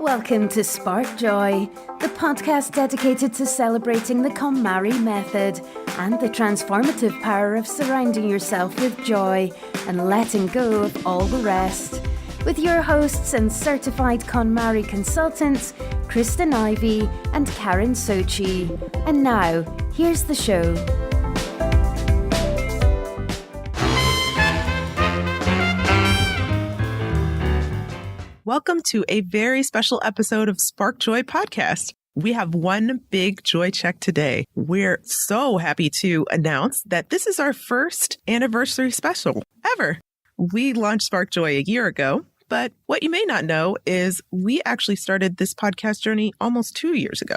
Welcome to Spark Joy, the podcast dedicated to celebrating the KonMari method and the transformative power of surrounding yourself with joy and letting go of all the rest. With your hosts and certified KonMari consultants, Kristen Ivy and Karen Sochi. And now, here's the show. Welcome to a very special episode of Spark Joy Podcast. We have one big joy check today. We're so happy to announce that this is our first anniversary special ever. We launched Spark Joy a year ago, but what you may not know is we actually started this podcast journey almost 2 years ago.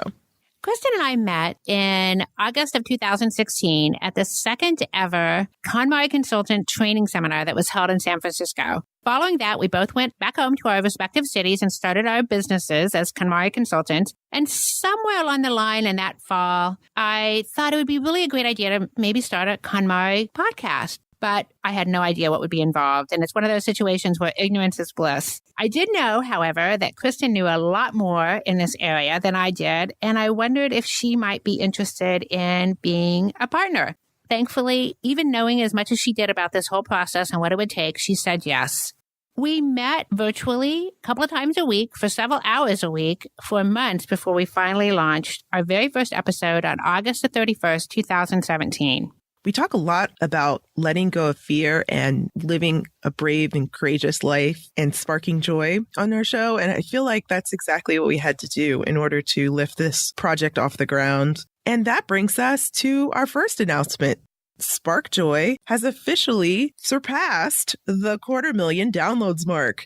Kristen and I met in August of 2016 at the second ever KonMari Consultant Training Seminar that was held in San Francisco. Following that, we both went back home to our respective cities and started our businesses as KonMari consultants. And somewhere along the line in that fall, I thought it would be really a great idea to maybe start a KonMari podcast. But I had no idea what would be involved. And it's one of those situations where ignorance is bliss. I did know, however, that Kristen knew a lot more in this area than I did. And I wondered if she might be interested in being a partner. Thankfully, even knowing as much as she did about this whole process and what it would take, she said yes. We met virtually a couple of times a week for several hours a week for months before we finally launched our very first episode on August the 31st, 2017. We talk a lot about letting go of fear and living a brave and courageous life and sparking joy on our show. And I feel like that's exactly what we had to do in order to lift this project off the ground. And that brings us to our first announcement. Spark Joy has officially surpassed the 250,000 downloads mark.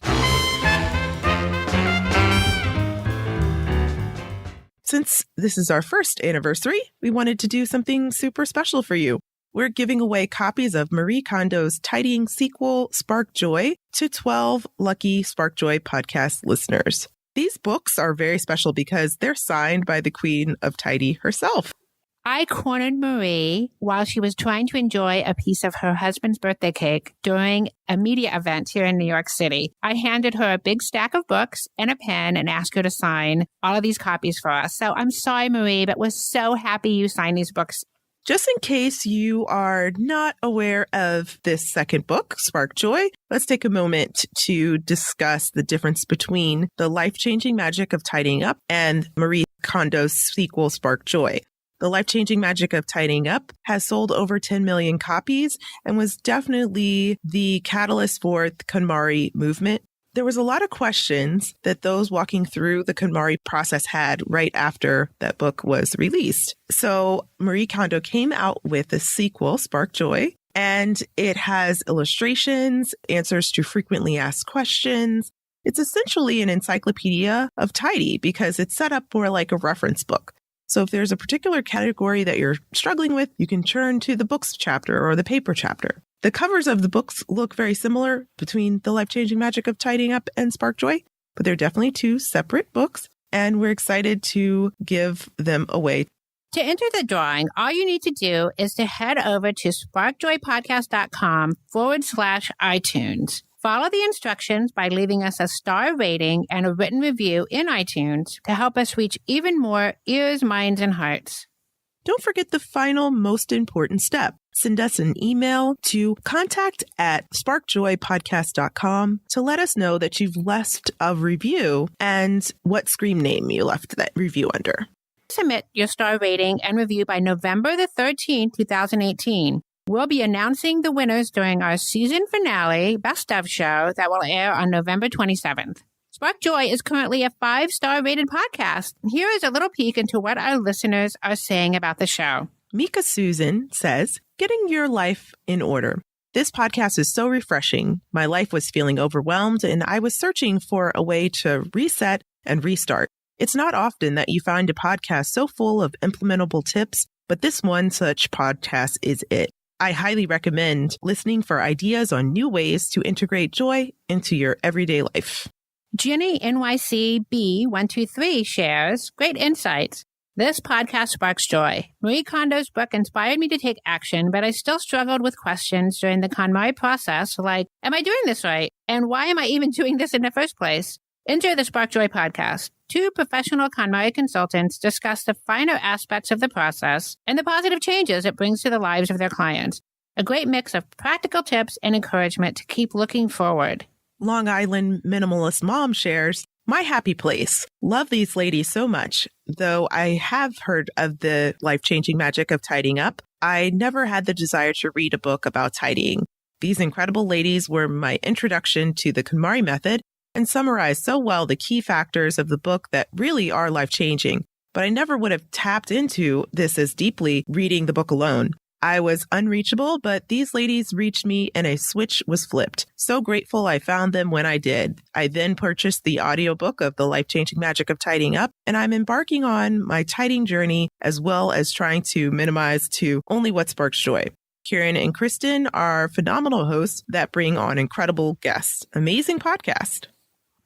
Since this is our first anniversary, we wanted to do something super special for you. We're giving away copies of Marie Kondo's tidying sequel, Spark Joy, to 12 lucky Spark Joy podcast listeners. These books are very special because they're signed by the Queen of Tidy herself. I cornered Marie while she was trying to enjoy a piece of her husband's birthday cake during a media event here in New York City. I handed her a big stack of books and a pen and asked her to sign all of these copies for us. So I'm sorry, Marie, but we're so happy you signed these books. Just in case you are not aware of this second book, Spark Joy, let's take a moment to discuss the difference between the life-changing magic of tidying up and Marie Kondo's sequel, Spark Joy. The Life-Changing Magic of Tidying Up has sold over 10 million copies and was definitely the catalyst for the KonMari movement. There was a lot of questions that those walking through the KonMari process had right after that book was released. So Marie Kondo came out with a sequel, Spark Joy, and it has illustrations, answers to frequently asked questions. It's essentially an encyclopedia of tidy because it's set up more like a reference book. So if there's a particular category that you're struggling with, you can turn to the books chapter or the paper chapter. The covers of the books look very similar between The Life-Changing Magic of Tidying Up and Spark Joy, but they're definitely two separate books, and we're excited to give them away. To enter the drawing, all you need to do is to head over to sparkjoypodcast.com/iTunes. Follow the instructions by leaving us a star rating and a written review in iTunes to help us reach even more ears, minds, and hearts. Don't forget the final, most important step. Send us an email to contact@sparkjoypodcast.com to let us know that you've left a review and what screen name you left that review under. Submit your star rating and review by November the 13th, 2018. We'll be announcing the winners during our season finale Best of show that will air on November 27th. Spark Joy is currently a 5-star rated podcast. Here is a little peek into what our listeners are saying about the show. Mika Susan says, getting your life in order. This podcast is so refreshing. My life was feeling overwhelmed and I was searching for a way to reset and restart. It's not often that you find a podcast so full of implementable tips, but this one such podcast is it. I highly recommend listening for ideas on new ways to integrate joy into your everyday life. Jenny NYCB123 shares, great insights. This podcast sparks joy. Marie Kondo's book inspired me to take action, but I still struggled with questions during the KonMari process, like, am I doing this right? And why am I even doing this in the first place? Enter the Spark Joy podcast. 2 professional KonMari consultants discuss the finer aspects of the process and the positive changes it brings to the lives of their clients. A great mix of practical tips and encouragement to keep looking forward. Long Island Minimalist Mom shares, my happy place. Love these ladies so much. Though I have heard of the life-changing magic of tidying up, I never had the desire to read a book about tidying. These incredible ladies were my introduction to the KonMari method and summarized so well the key factors of the book that really are life-changing. But I never would have tapped into this as deeply reading the book alone. I was unreachable, but these ladies reached me and a switch was flipped. So grateful I found them when I did. I then purchased the audiobook of The Life-Changing Magic of Tidying Up, and I'm embarking on my tidying journey as well as trying to minimize to only what sparks joy. Karen and Kristen are phenomenal hosts that bring on incredible guests. Amazing podcast.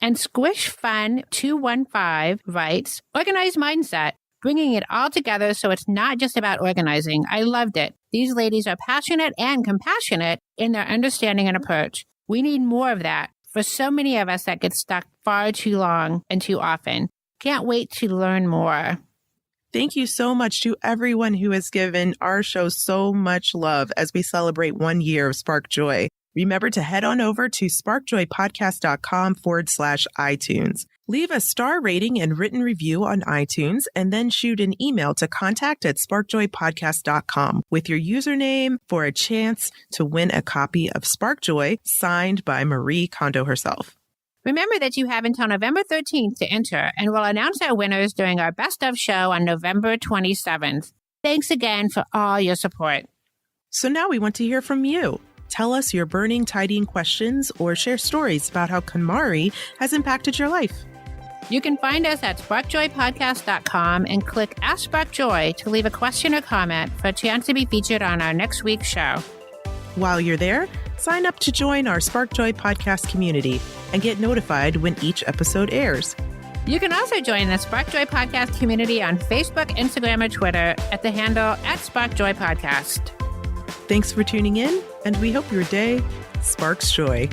And Squish Fun 215 writes, Organized Mindset. Bringing it all together so it's not just about organizing. I loved it. These ladies are passionate and compassionate in their understanding and approach. We need more of that for so many of us that get stuck far too long and too often. Can't wait to learn more. Thank you so much to everyone who has given our show so much love as we celebrate 1 year of Spark Joy. Remember to head on over to sparkjoypodcast.com/iTunes. Leave a star rating and written review on iTunes, and then shoot an email to contact@sparkjoypodcast.com with your username for a chance to win a copy of Spark Joy signed by Marie Kondo herself. Remember that you have until November 13th to enter, and we'll announce our winners during our Best of show on November 27th. Thanks again for all your support. So now we want to hear from you. Tell us your burning tidying questions or share stories about how KonMari has impacted your life. You can find us at sparkjoypodcast.com and click Ask Spark Joy to leave a question or comment for a chance to be featured on our next week's show. While you're there, sign up to join our Spark Joy podcast community and get notified when each episode airs. You can also join the Spark Joy podcast community on Facebook, Instagram, or Twitter at the handle @SparkJoyPodcast. Thanks for tuning in, and we hope your day sparks joy.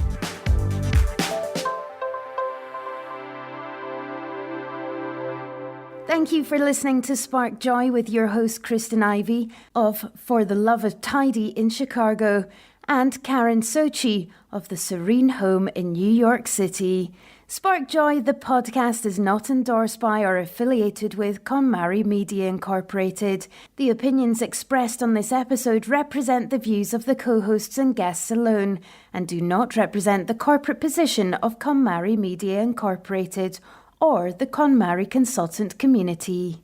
Thank you for listening to Spark Joy with your host Kristen Ivy of For the Love of Tidy in Chicago and Karen Sochi of the Serene Home in New York City. Spark Joy, the podcast, is not endorsed by or affiliated with KonMari Media Incorporated. The opinions expressed on this episode represent the views of the co-hosts and guests alone and do not represent the corporate position of KonMari Media Incorporated or the KonMari consultant community.